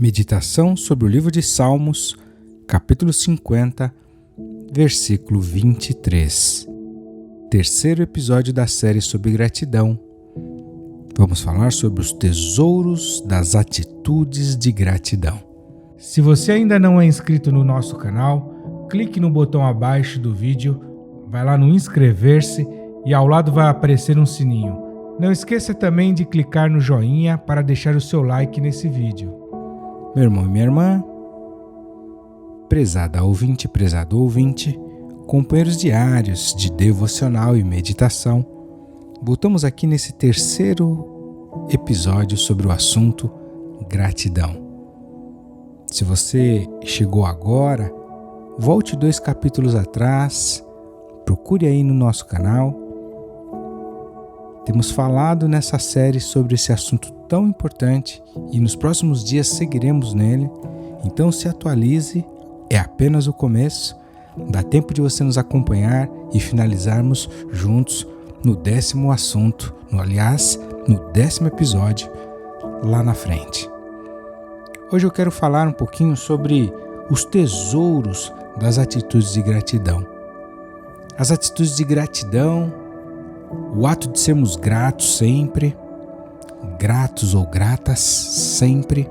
Meditação sobre o livro de Salmos, capítulo 50, versículo 23. Terceiro episódio da série sobre gratidão. Vamos falar sobre os tesouros das atitudes de gratidão. Se você ainda não é inscrito no nosso canal, clique no botão abaixo do vídeo, vai lá no inscrever-se e ao lado vai aparecer um sininho. Não esqueça também de clicar no joinha para deixar o seu like nesse vídeo. Meu irmão e minha irmã, prezada ouvinte, prezado ouvinte, companheiros diários de devocional e meditação, voltamos aqui nesse terceiro episódio sobre o assunto gratidão. Se você chegou agora, volte 2 capítulos atrás, procure aí no nosso canal. Temos falado nessa série sobre esse assunto tão importante e nos próximos dias seguiremos nele. Então se atualize, é apenas o começo. Dá tempo de você nos acompanhar e finalizarmos juntos no 10º assunto, no 10º episódio lá na frente. Hoje eu quero falar um pouquinho sobre os tesouros das atitudes de gratidão. As atitudes de gratidão, o ato de sermos gratos sempre, gratos ou gratas sempre,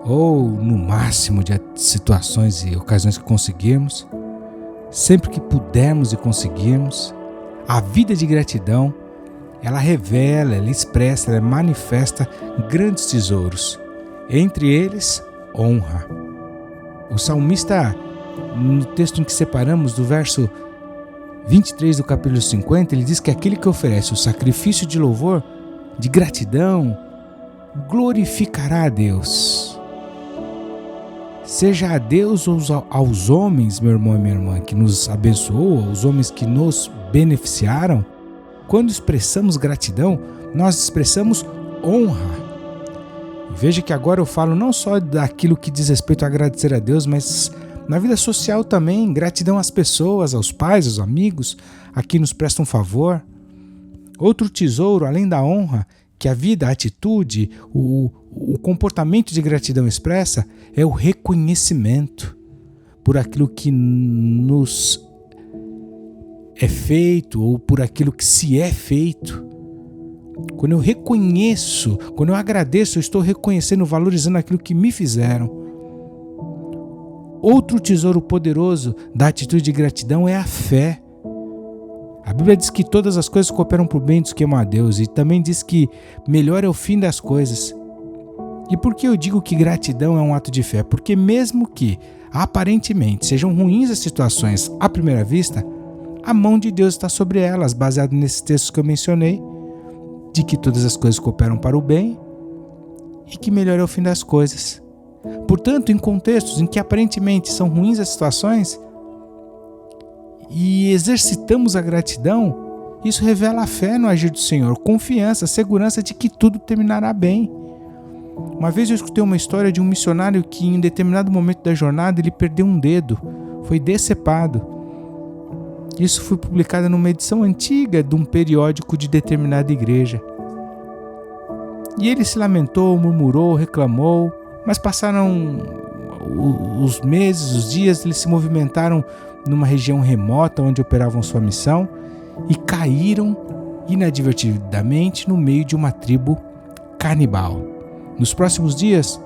ou no máximo de situações e ocasiões que conseguirmos, sempre que pudermos e conseguirmos, a vida de gratidão, ela revela, ela expressa, ela manifesta grandes tesouros, entre eles, honra. O salmista, no texto em que separamos do verso 23 do capítulo 50, ele diz que aquele que oferece o sacrifício de louvor, de gratidão, glorificará a Deus. Seja a Deus ou aos homens, meu irmão e minha irmã, que nos abençoou, aos homens que nos beneficiaram, quando expressamos gratidão, nós expressamos honra. E veja que agora eu falo não só daquilo que diz respeito a agradecer a Deus, mas na vida social também, gratidão às pessoas, aos pais, aos amigos, a quem nos prestam favor. Outro tesouro, além da honra, que a vida, a atitude, o comportamento de gratidão expressa, é o reconhecimento por aquilo que nos é feito ou por aquilo que se é feito. Quando eu reconheço, quando eu agradeço, eu estou reconhecendo, valorizando aquilo que me fizeram. Outro tesouro poderoso da atitude de gratidão é a fé. A Bíblia diz que todas as coisas cooperam para o bem dos que amam a Deus e também diz que melhor é o fim das coisas. E por que eu digo que gratidão é um ato de fé? Porque mesmo que aparentemente sejam ruins as situações à primeira vista, a mão de Deus está sobre elas, baseado nesses textos que eu mencionei, de que todas as coisas cooperam para o bem e que melhor é o fim das coisas. Portanto, em contextos em que aparentemente são ruins as situações e exercitamos a gratidão, isso revela a fé no agir do Senhor, confiança, segurança de que tudo terminará bem. Uma vez eu escutei uma história de um missionário que em determinado momento da jornada ele perdeu um dedo, foi decepado. Isso foi publicado numa edição antiga de um periódico de determinada igreja. E ele se lamentou, murmurou, reclamou, mas passaram os meses, os dias, eles se movimentaram numa região remota onde operavam sua missão e caíram inadvertidamente no meio de uma tribo canibal. Nos próximos dias,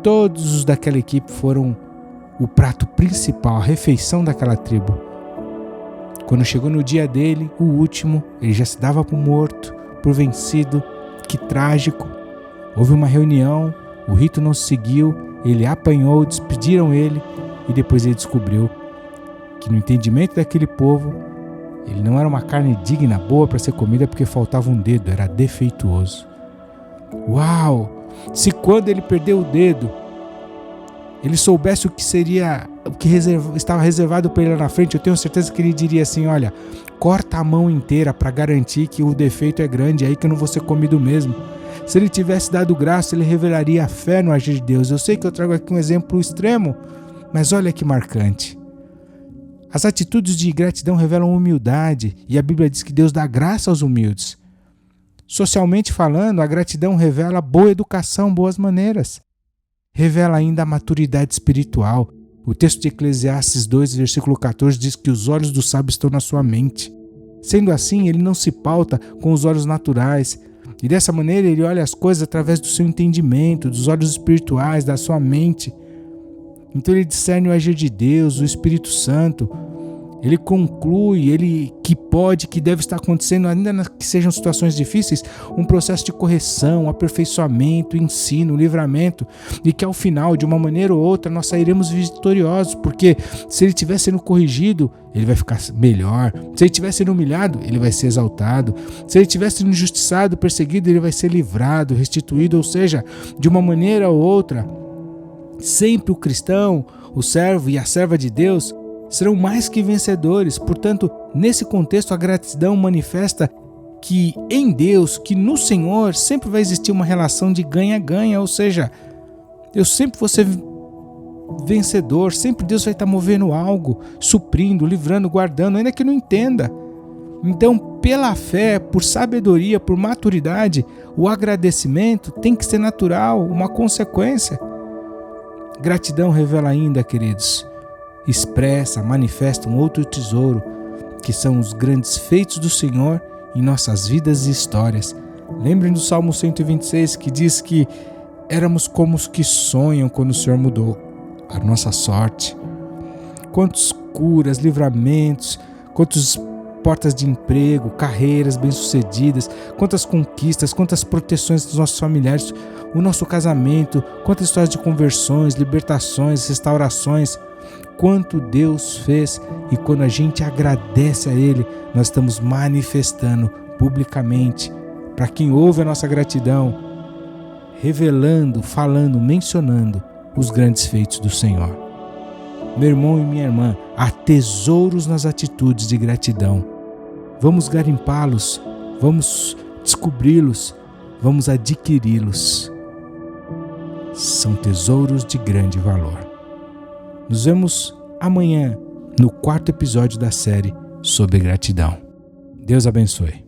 todos os daquela equipe foram o prato principal, a refeição daquela tribo. Quando chegou no dia dele, o último, ele já se dava por morto, por vencido. Que trágico! Houve uma reunião, o rito não se seguiu, ele apanhou, despediram ele e depois ele descobriu que no entendimento daquele povo, ele não era uma carne digna, boa para ser comida porque faltava um dedo, era defeituoso. Uau! Se quando ele perdeu o dedo, ele soubesse o que seria, estava reservado para ele lá na frente, eu tenho certeza que ele diria assim, olha, corta a mão inteira para garantir que o defeito é grande, aí que eu não vou ser comido mesmo. Se ele tivesse dado graça, ele revelaria a fé no agir de Deus. Eu sei que eu trago aqui um exemplo extremo, mas olha que marcante. As atitudes de gratidão revelam humildade e a Bíblia diz que Deus dá graça aos humildes. Socialmente falando, a gratidão revela boa educação, boas maneiras. revela ainda a maturidade espiritual. O texto de Eclesiastes 2, versículo 14 diz que os olhos do sábio estão na sua mente. Sendo assim, ele não se pauta com os olhos naturais, e dessa maneira ele olha as coisas através do seu entendimento, dos olhos espirituais, da sua mente. Então ele discerne o agir de Deus, o Espírito Santo. Ele conclui, que deve estar acontecendo, ainda que sejam situações difíceis, um processo de correção, aperfeiçoamento, ensino, livramento, e que ao final, de uma maneira ou outra, nós sairemos vitoriosos, porque se ele estiver sendo corrigido, ele vai ficar melhor. Se ele estiver sendo humilhado, ele vai ser exaltado. Se ele estiver sendo injustiçado, perseguido, ele vai ser livrado, restituído, ou seja, de uma maneira ou outra, sempre o cristão, o servo e a serva de Deus serão mais que vencedores. Portanto, nesse contexto, a gratidão manifesta que em Deus, que no Senhor, sempre vai existir uma relação de ganha-ganha, ou seja, eu sempre vou ser vencedor, sempre Deus vai estar movendo algo, suprindo, livrando, guardando, ainda que não entenda. Então, pela fé, por sabedoria, por maturidade, o agradecimento tem que ser natural, uma consequência. Gratidão revela ainda, queridos, expressa, manifesta um outro tesouro, que são os grandes feitos do Senhor em nossas vidas e histórias. Lembrem do Salmo 126, que diz que éramos como os que sonham quando o Senhor mudou a nossa sorte. Quantas curas, livramentos, quantas portas de emprego, carreiras bem-sucedidas, quantas conquistas, quantas proteções dos nossos familiares, o nosso casamento, quantas histórias de conversões, libertações, restaurações. Quanto Deus fez, e quando a gente agradece a Ele, nós estamos manifestando publicamente para quem ouve a nossa gratidão, revelando, falando, mencionando os grandes feitos do Senhor. Meu irmão e minha irmã, há tesouros nas atitudes de gratidão. Vamos garimpá-los, vamos descobri-los, vamos adquiri-los. São tesouros de grande valor. Nos vemos amanhã no 4º episódio da série sobre gratidão. Deus abençoe.